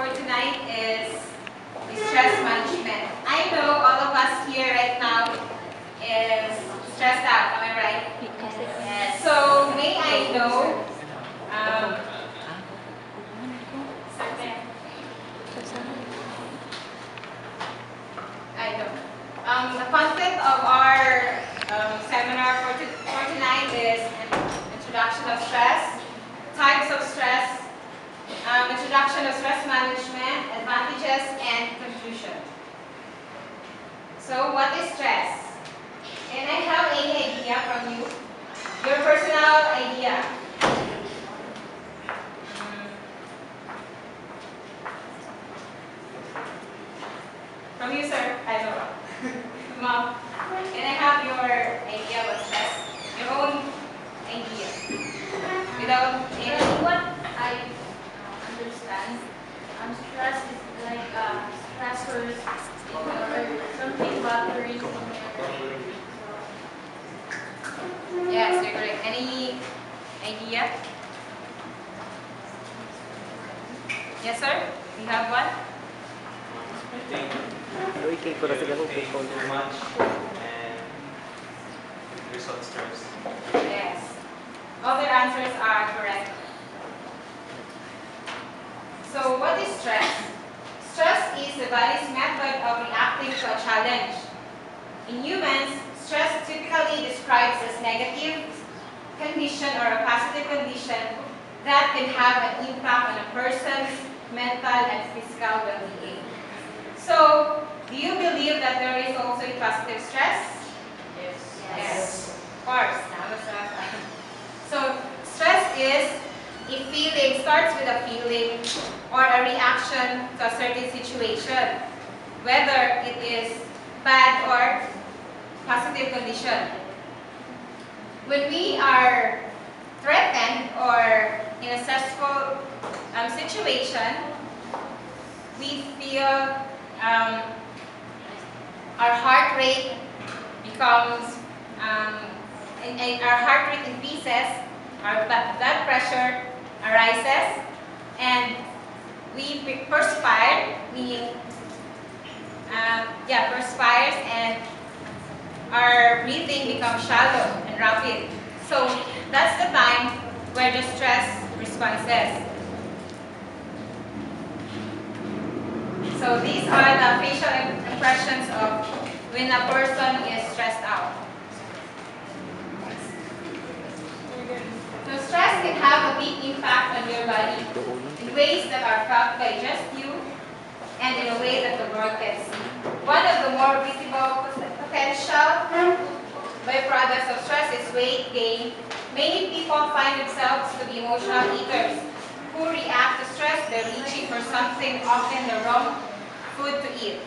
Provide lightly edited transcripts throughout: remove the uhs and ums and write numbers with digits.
for tonight is stress management. I know all of us here right now is stressed out, am I right? Yes. So may I know the content of our seminar for tonight is introduction of stress, types of stress, introduction of stress management, advantages, and conclusion. So what is stress? Can I have any idea from you? Your personal idea. From you, sir? I don't know. Mom, can I have your idea about stress? Your own idea. Without any... What I understand, stress is like stressors or something bothering in your... Yes, you're correct. Any idea? Yes, sir? You have one? I think too much and it results stress. Yes. All their answers are correct. So what is stress? Stress is the body's method of reacting to a challenge. In humans, stress typically describes as negative condition or a positive condition that can have an impact on a person's mental and physical well-being. So, do you believe that there is also a positive stress? Yes. Yes. Of course. So, stress is a feeling, starts with a feeling or a reaction to a certain situation, whether it is bad or positive condition. When we are threatened or in a stressful situation, we feel our heart rate becomes, and our heart rate increases, our blood pressure arises, and we perspire, meaning, perspires, and our breathing becomes shallow and rapid. So that's the time where the stress response is. So these are the facial impressions of when a person is stressed out. So stress can have a big impact on your body in ways that are felt by just you and in a way that the world can see. One of the more visible potential byproducts of stress is weight gain. Many people find themselves to be emotional eaters who react to stress by reaching for something, often the wrong food to eat.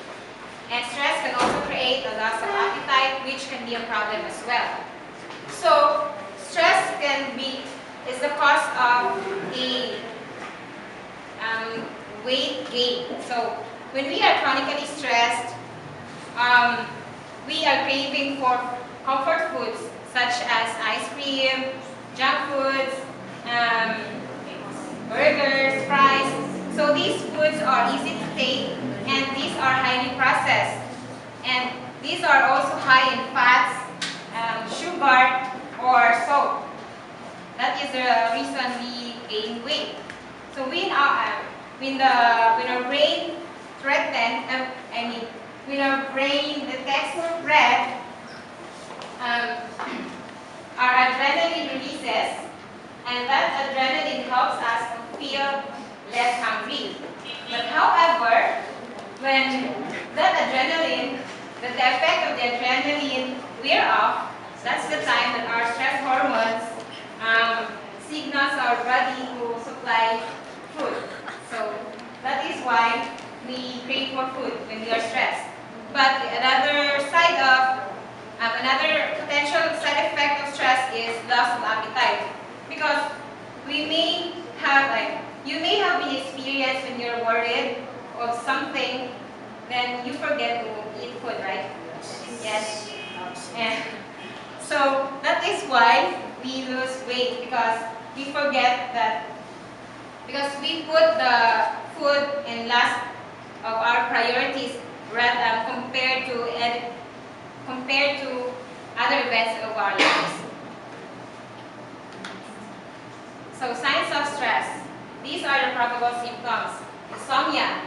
And stress can also create a loss of appetite, which can be a problem as well. So, stress is the cause of a weight gain. So, when we are chronically stressed, we are craving for comfort foods such as ice cream, junk foods, burgers, fries. So these foods are easy to take, and these are highly processed. And these are also high in fats, sugar, or salt. That is the reason we gain weight. So when our brain threatened, when our brain detects threat, our adrenaline releases, and that adrenaline helps us to feel less hungry. But however, when that adrenaline, the effect of the adrenaline wear off, that's the time that our stress hormones signals our body to supply food. So that is why we crave for food when we are stressed. But another potential side effect of stress is loss of appetite, because you may have been experienced when you're worried of something, then you forget to eat food, right? Yes. And so that is why we lose weight, because we forget that, because we put the food in events of our lives. So signs of stress. These are the probable symptoms. Insomnia.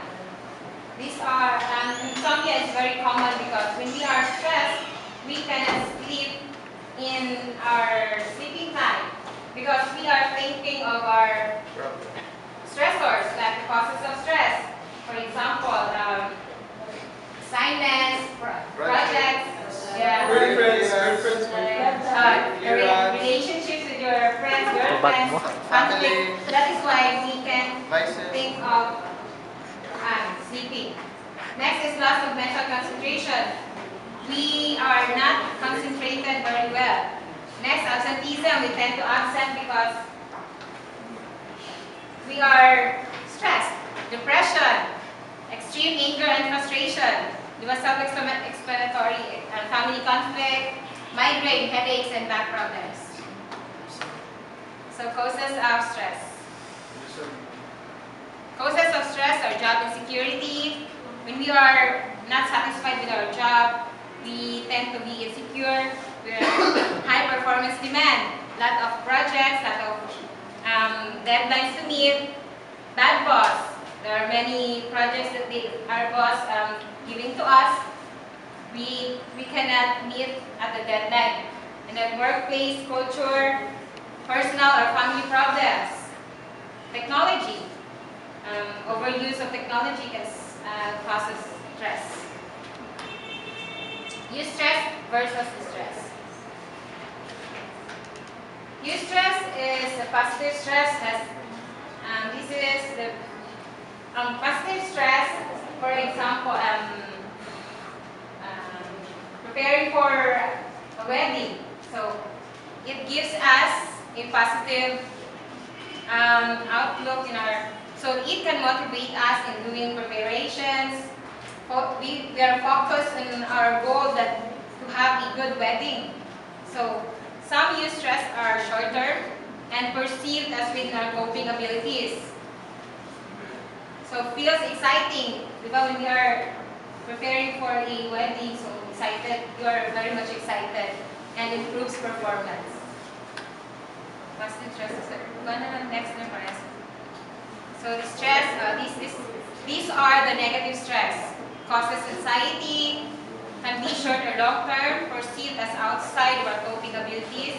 Insomnia is very common because when we are stressed, we cannot sleep in our sleeping time because we are thinking of our stressors, like the causes of stress. For example, assignments, projects, relationships with your friends, girlfriends, conflict. That is why we can think of sleeping. Next is loss of mental concentration. We are not concentrated very well. Next, absenteeism. We tend to absent because we are stressed. Depression, extreme anger and frustration. Self-explanatory. Family conflict, migraine, headaches, and back problems. So causes of stress. Causes of stress are job insecurity. When we are not satisfied with our job, we tend to be insecure. We have high performance demand, lot of projects, lot of deadlines to meet. Bad boss. There are many projects that our boss giving to us. We cannot meet at the deadline. And then workplace culture, personal or family problems. Technology. Overuse of technology causes stress. Eustress versus distress. Eustress is a positive stress. This is the positive stress. For example, preparing for a wedding. So it gives us a positive outlook in our. So it can motivate us in doing preparations. We are focused on our goal that to have a good wedding. So some eustress are short-term and perceived as with our coping abilities. So feels exciting. When we are preparing for a wedding, so excited, you are very much excited and improves performance. Positive stress. Next number. So the stress, these are the negative stress. Causes anxiety, can be short or long term, perceived as outside of our coping abilities,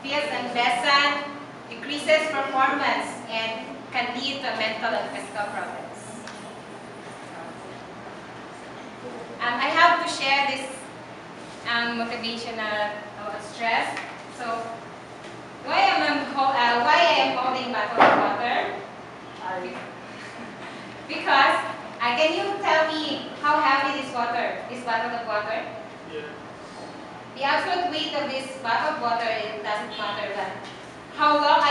feels unpleasant, decreases performance, and can lead to mental and physical problems. I have to share this motivational stress. So why I am holding bottle of water? Because can you tell me how heavy this bottle of water? Yeah. The absolute weight of this bottle of water, it doesn't matter, but how long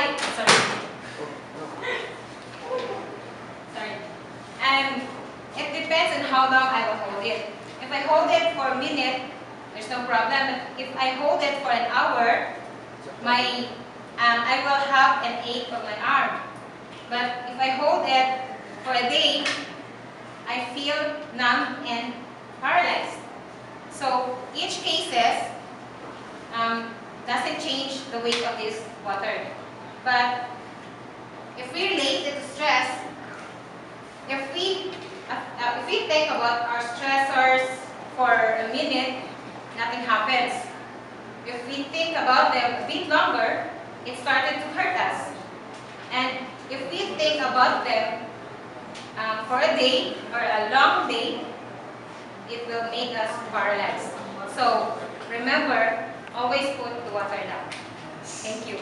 sorry. And it depends on how long I will hold it. If I hold it for a minute, there's no problem. But if I hold it for an hour, I will have an ache on my arm. But if I hold it for a day, I feel numb and paralyzed. So each cases doesn't change the weight of this water. But if we relate it to stress, if we think about our stressors for a minute, nothing happens. If we think about them a bit longer, it started to hurt us. And if we think about them for a day or a long day, it will make us paralyzed. So remember, always put the water down. Thank you.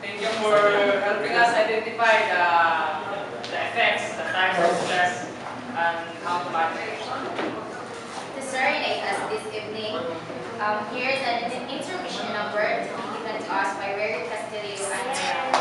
Thank you for helping us identify the effects, the types of stress, and how to manage. To serenade us this evening, here is an intermission number given to us by Ray Castillo and